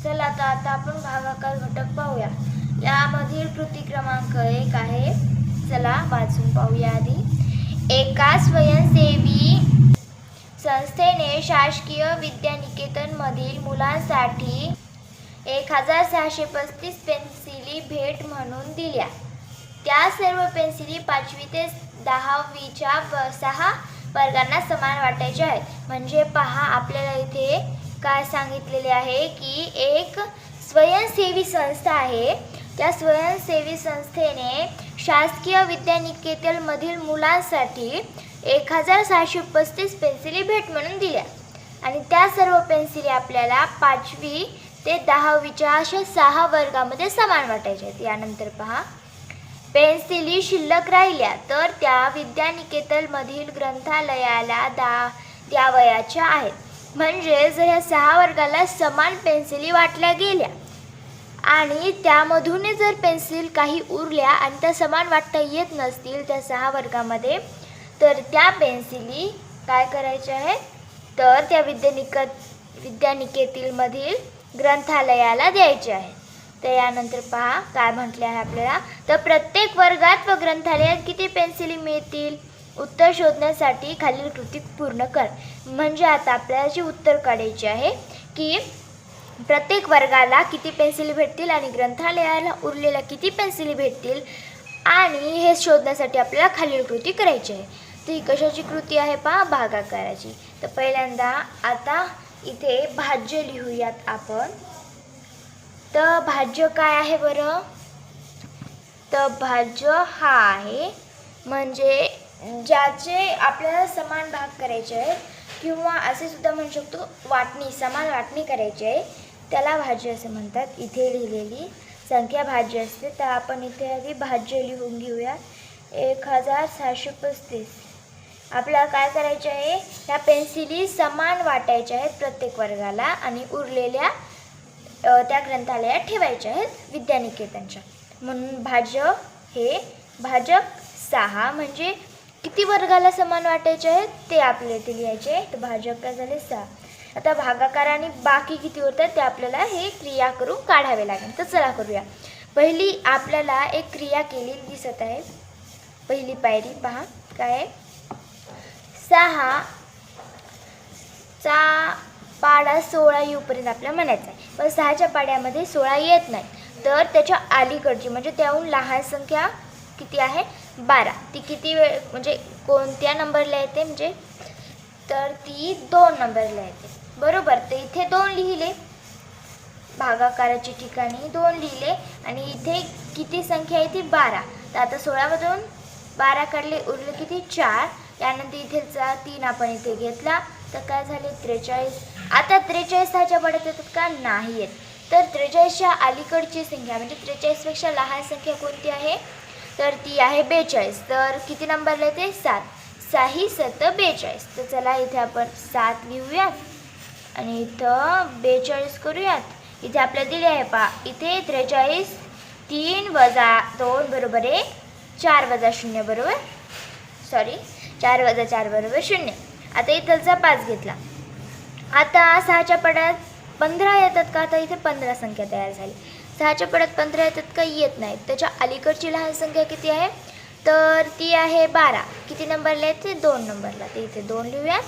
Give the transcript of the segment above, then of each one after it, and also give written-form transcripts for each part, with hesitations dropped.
चला आता आपण भागाकार घटक पाहूया। यामधील कृती क्रमांक 1 आहे। चला वाचून पाहूया आधी। एका स्वयंसेवी संस्थेने शासकीय विद्यानिकेतन मधील मुलांसाठी 1635 पेन्सिली भेट म्हणून दिल्या। त्या सर्व पेन्सिली 5वी ते 10वीच्या 6 वर्गांना समान वाटायच्या आहेत। म्हणजे पहा, आपल्याला इथे काय सांगितलेले आहे की एक स्वयंसेवी संस्था आहे। त्या स्वयंसेवी संस्थेने शासकीय विद्यानिकेतन मधील मुलांसाठी 1635 पेन्सिली भेट म्हणून दिल्या आणि त्या सर्व पेन्सिली आपल्याला 5वी ते 10वीच्या अशा 6 वर्गामध्ये समान वाटायच्या आहेत। यानंतर पहा, पेन्सिली शिल्लक राहिल्या तर त्या विद्यानिकेतन मधील ग्रंथालयाला द्यावयाच्या आहेत। म्हणजे जर ह्या 6 वर्गाला समान पेन्सिली वाटल्या गेल्या आणि त्यामधून जर पेन्सिल काही उरल्या आणि त्या समान वाटता येत नसतील त्या 6 वर्गामध्ये, तर त्या पेन्सिली काय करायच्या आहेत, तर त्या विद्यानिकेतन मधील ग्रंथालयाला द्यायचे आहेत। तर यानंतर पहा काय म्हटले आहे आपल्याला, तर प्रत्येक वर्गात व ग्रंथालयात किती पेन्सिली मिळतील, उत्तर शोधण्यासाठी खालील कृती पूर्ण कर। म्हणजे आता आपल्याला जे उत्तर काढायचे आहे की प्रत्येक वर्गाला किती पेन्सिली भेटतील आणि ग्रंथालयाला उरलेल्या किती पेन्सिली भेटतील आणि हे शोधण्यासाठी आपल्याला खालील कृती करायची आहे। तर ही कशाची कृती आहे पहा, भागाकाराची। तर पहिल्यांदा आता इथे भाज्य लिहूयात आपण। तर भाज्य काय आहे बरं, तर भाज्य हा आहे म्हणजे ज्याचे आपल्याला समान भाग करायचे आहेत किंवा असे सुद्धा म्हणू शकतो वाटणी, समान वाटणी करायची आहे, त्याला भाज्य असे म्हणतात। इथे लिहिलेली संख्या भाज्य असते, तर आपण इथे आधी भाज्य लिहून घेऊया। 1635 आपल्याला काय करायचे आहे, ह्या पेन्सिली समान वाटायच्या आहेत प्रत्येक वर्गाला आणि उरलेल्या त्या ग्रंथालयात ठेवायच्या आहेत विद्यानिकेतनच्या। म्हणून भाज्य हे भाजक 6 म्हणजे किती वर्गाला समान वाटायचे आहेत ते आपल्याला इथे लिहायचे आहे। तर भाजक काय झाले 6। आता भागाकाराने बाकी किती होतात ते आपल्याला हे क्रिया करून काढावे लागेल। तर चला करूया। पहिली आपल्याला एक क्रिया केलेली दिसत आहे। पहिली पायरी पहा काय आहे, 6 चा पाडा 16 येऊपर्यंत आपल्याला म्हणायचं आहे, पण 6च्या पाड्यामध्ये 16 येत नाही, तर त्याच्या अलीकडची म्हणजे त्याहून लहान संख्या किती आहे 12, ती किती वेळ म्हणजे कोणत्या नंबरला येते, म्हणजे तर ती 2 नंबरला येते, बरोबर। तर इथे 2 लिहिले, भागाकाराच्या ठिकाणी 2 लिहिले आणि इथे किती संख्या आहे ती 12। तर आता 16मधून 12 काढले, उरले किती 4। त्यानंतर इथेचा 3 आपण इथे घेतला, तर काय झाले 43। आता 43 6च्या पाड्यात येतात का, नाही येत। तर 43च्या अलीकडची संख्या म्हणजे 43 पेक्षा लहान संख्या कोणती आहे, तर ती आहे 42। तर किती नंबरला येते 7, 6 7 42। तर चला इथे आपण 7 लिहूयात आणि इथं 42 करूयात। इथे आपल्याला दिले आहे पहा, इथे 43 3 वजा 2 बरोबर 1, 4 वजा 0 बरोबर 4 वजा 4 बरोबर 0। आता इथलचा 5 घेतला। आता 6च्या पाड्यात 15 येतात का, तर इथे 15 संख्या तयार झाली। 6च्या पाड्यात 15 येतात का, येत नाहीत। त्याच्या अलीकडची लहान संख्या किती आहे, तर ती आहे 12, किती नंबरला येते 2 नंबरला। तर इथे 2 लिहूया,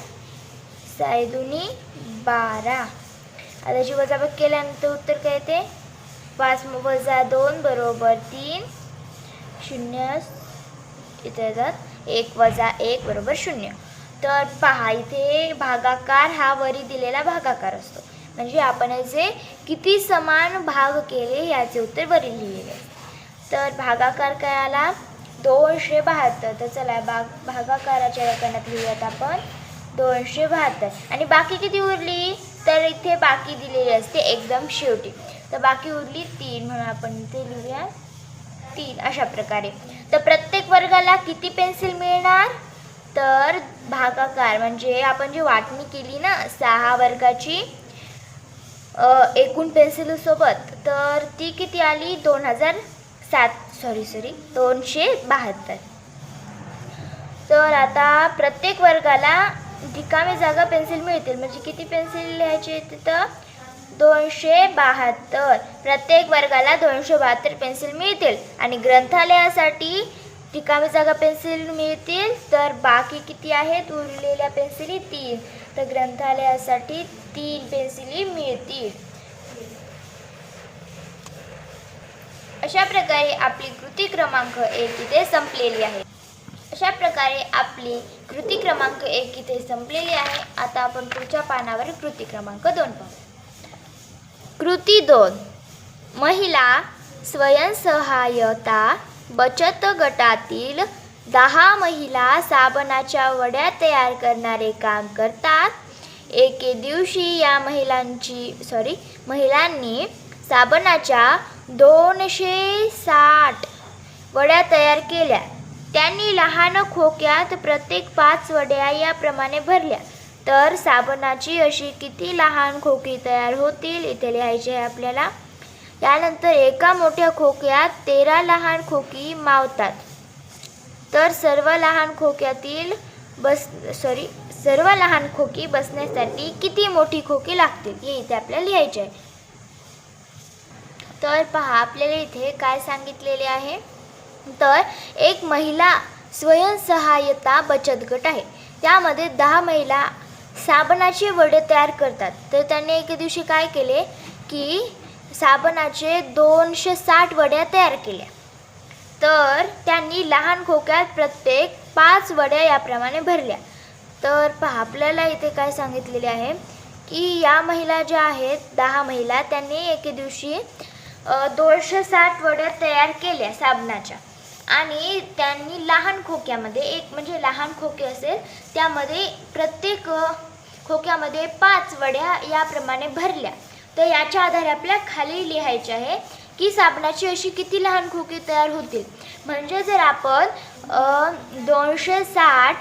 6 दुनी 12। आता त्याची वजाबाकी केल्यानंतर उत्तर काय येते, 5 वजा 2 बरोबर 3, 0 इथे येतात 1 वजा 1 बरोबर 0। तर पहा इथे भागाकार हा वरी दिलेला भागाकार असतो, म्हणजे आपण याचे किती समान भाग केले याचे उत्तर वरी लिहिलेले। तर भागाकार काय आला 272। तर चला भागाकाराच्या व्याकरणात लिहूयात आपण 272 आणि बाकी किती उरली, तर इथे बाकी दिलेली असते एकदम शेवटी, तर बाकी उरली 3 म्हणून आपण इथे लिहूया 3 अशा प्रकारे। तर प्रत्येक वर्गाला किती पेन्सिल मिळणार, तर भागाकार म्हणजे आपण जी वाटणी केली ना 6 वर्गाची एकूण पेन्सिल सोबत, तर ती किती आली 272। तर आता प्रत्येक वर्गाला रिकामी जागा पेन्सिल मिळतील, म्हणजे किती पेन्सिल लिहायची तिथं 272. प्रत्येक वर्गाला 272 पेन्सिल मिळतील आणि ग्रंथालयासाठी रिकामी जागा पेन्सिल मिळतील. तर बाकी किती आहेत उरलेल्या पेन्सिली? 3. तर ग्रंथालयासाठी 3 पेन्सिली मिळतील. अशा प्रकारे आपली कृती क्रमांक 1 इथे संपलेली आहे. आता आपण पुढच्या पानावर कृती क्रमांक 2 पाहू. कृती 2. महिला स्वयंसहायता बचत गटातील 10 महिला साबणाच्या वड्या तयार करणारे काम करतात. एके दिवशी या महिलांनी साबणाच्या 260 वड्या तयार केल्या. त्यांनी लहान खोक्यात प्रत्येक 5 वड्या याप्रमाणे भरल्या. तर साबणाची अशी किती लहान खोकी तयार होतील इथे लिहायचे आहे आपल्याला. त्यानंतर एका मोठ्या खोक्यात 13 लहान खोकी मावतात. तर सर्व लहान खोकी बसण्यासाठी किती मोठी खोकी लागतील हे इथे आपल्याला लिहायचे आहे. तर पहा आपल्याला इथे काय सांगितलेले आहे. तर एक महिला स्वयंसहायता बचत गट आहे. त्यामध्ये 10 महिला साबणाचे वडे तयार करतात. तर त्यांनी एके दिवशी काय केले की साबणाचे 260 वड्या तयार केल्या. तर त्यांनी लहान खोक्यात प्रत्येक 5 वड्या याप्रमाणे भरल्या. तर पहा आपल्याला इथे काय सांगितलेले आहे की या महिला ज्या आहेत 10 महिला त्यांनी एके दिवशी 260 वड्या तयार केल्या साबणाच्या आणि त्यांनी लहान खोक्यामध्ये लहान खोके असेल त्यामध्ये प्रत्येक खोक्यामध्ये 5 वड्या याप्रमाणे भरल्या. तर याच्या आधारे आपल्याला खाली लिहायचे आहे की साबणाची अशी किती लहान खोकी तयार होतील. म्हणजे जर आपण 260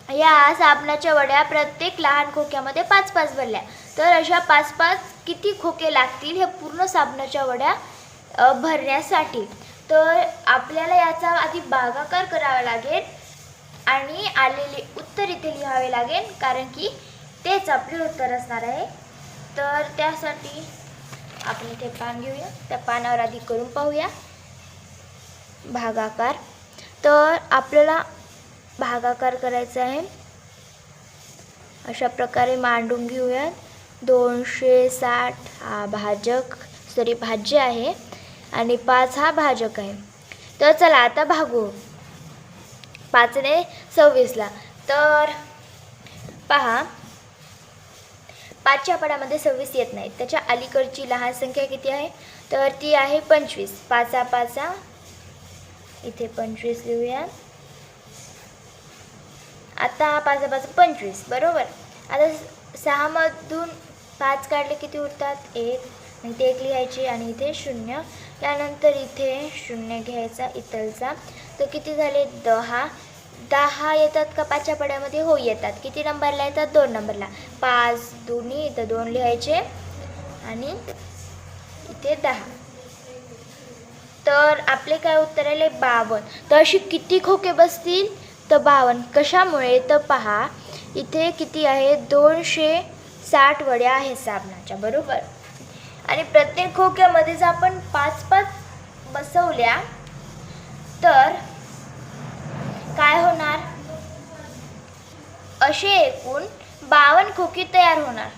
या साबणाच्या वड्या प्रत्येक लहान खोक्यामध्ये 5-5 भरल्या तर अशा 5-5 किती खोके लागतील हे पूर्ण साबणाच्या वड्या भरण्यासाठी. तर आपल्याला याचा आधी भागाकार करावा लागेल आणि आलेले उत्तर इथे लिहावे लागेल कारण की तेच आपले उत्तर असणार आहे. तर त्यासाठी आपण इथे पान घेऊया. त्या पानावर आधी करून पाहूया भागाकार. तर आपल्याला भागाकार करायचा आहे. अशा प्रकारे मांडून घेऊया. 260 हा भाज्य आहे आणि 5 हा भाजक आहे. तर चला आता भागू. 5 ने 26ला. तर पहा 5च्या पाडामध्ये 26 येत नाही. त्याच्या अलीकडची लहान संख्या किती आहे तर ती आहे 25. 5 इथे 25 लिहूया. आता 5 25 बरोबर. आता 6 मधून 5 काढले किती उरतात 1 आणि ते 1 लिहायचे आणि इथे 0. त्यानंतर इथे 0 घ्यायचा इथलचा. तर किती झाले 10 येतात का 5च्या पाड्यामध्ये? हो येतात. किती नंबरला येतात 2 नंबरला. 5 दोन्ही इथं 2 लिहायचे आणि इथे 10. तर आपले काय उत्तर आले 52. तर अशी किती खोके बसतील तर 52. कशामुळे तर पहा इथे किती आहे 260 वड्या आहेत साबणाच्या बरोबर. आणि प्रत्येक खोक्यामध्ये जर आपण 5-5 बसवल्या तर काय होणार असे एकूण 52 खोकी तयार होणार.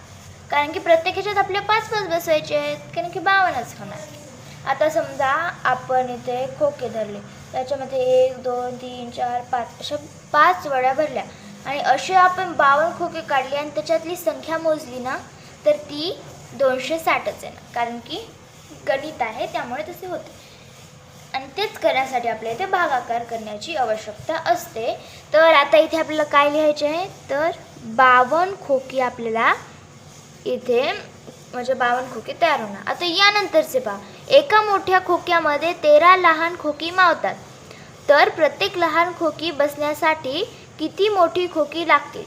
कारण की प्रत्येक ह्याच्यात आपले 5-5 बसवायचे आहेत कारण की 52च होणार. आता समजा आपण इथे खोके धरले त्याच्यामध्ये 1 2 3 4 5 अशा 5 वड्या भरल्या आणि असे आपण 52 खोके काढले आणि त्याच्यातली संख्या मोजली ना तर ती 260च आहे ना कारण की गणित आहे त्यामुळे तसे होते. आणि तेच करण्यासाठी आपल्या इथे भागाकार करण्याची आवश्यकता असते. तर आता इथे आपल्याला काय लिहायचे आहे तर 52 खोकी आपल्याला इथे 52 खोकी तयार होणार. आता यानंतरचे पहा एका मोठ्या खोक्यामध्ये 13 लहान खोकी मावतात. तर प्रत्येक लहान खोकी बसण्यासाठी किती मोठी खोकी लागतील.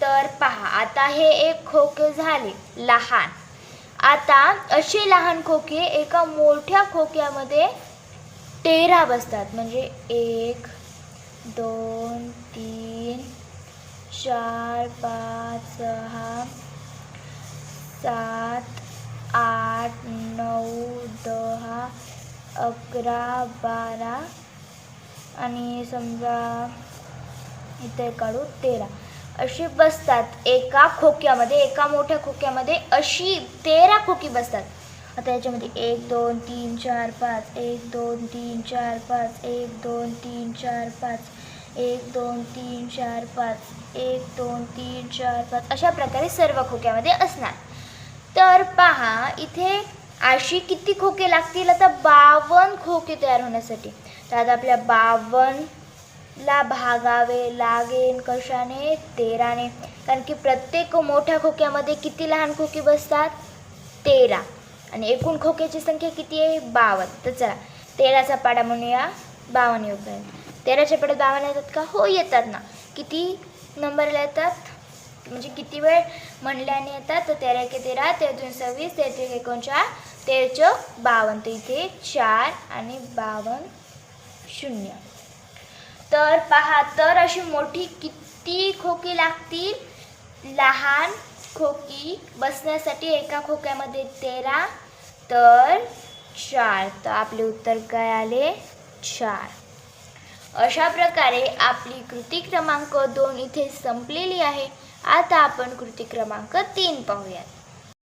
तर पहा आता हे एक खोके झाले लहान. आता असे लहान खोके एका मोठ्या खोक्यामध्ये 13 बसतात. म्हणजे 1 2 3 4 5 6 7, 8, 9, 10, 11, 12 आणि समजा इथे काढू 13 अशी बसतात एका खोक्यामध्ये. एका मोठ्या खोक्यामध्ये अशी 13 खोकी बसतात. आता याच्यामध्ये 1 2 3 4 5 1 2 3 4 5 1 2 3 4 5 1 2 3 4 5 1 2 3 4 5 अशा प्रकारे सर्व खोक्यामध्ये असणार. तर पहा इथे अशी किती खोके लागतील. आता 52 खोके तयार होण्यासाठी. तर आता आपल्या 52ला भागावे लागेल कशाने? 13ने. कारण की प्रत्येक मोठ्या खोक्यामध्ये किती लहान खोके बसतात? 13 आणि एकूण खोक्याची संख्या किती आहे? 52. तर चला 13चा पाढा म्हणूया 52 येऊपर्यंत. 13च्या पाढ्यात 52 येतात का? हो येतात ना. किती नंबरला येतात म्हणजे किती वेळ म्हणल्याने येतात? तर 13 एके 13, 13 26, 13 एकोणचाळ, 13 52. तर इथे 4 आणि 52 0. तर पहा तर अशी मोठी किती खोकी लागतील? लहान खोकी बसण्यासाठी एका खोक्यामध्ये 13 तर 4. तर आपले उत्तर काय आले? 4. अशा प्रकारे आपली कृती क्रमांक 2 इथे संपलेली आहे. आता आपण कृती क्रमांक 3 पाहूयात.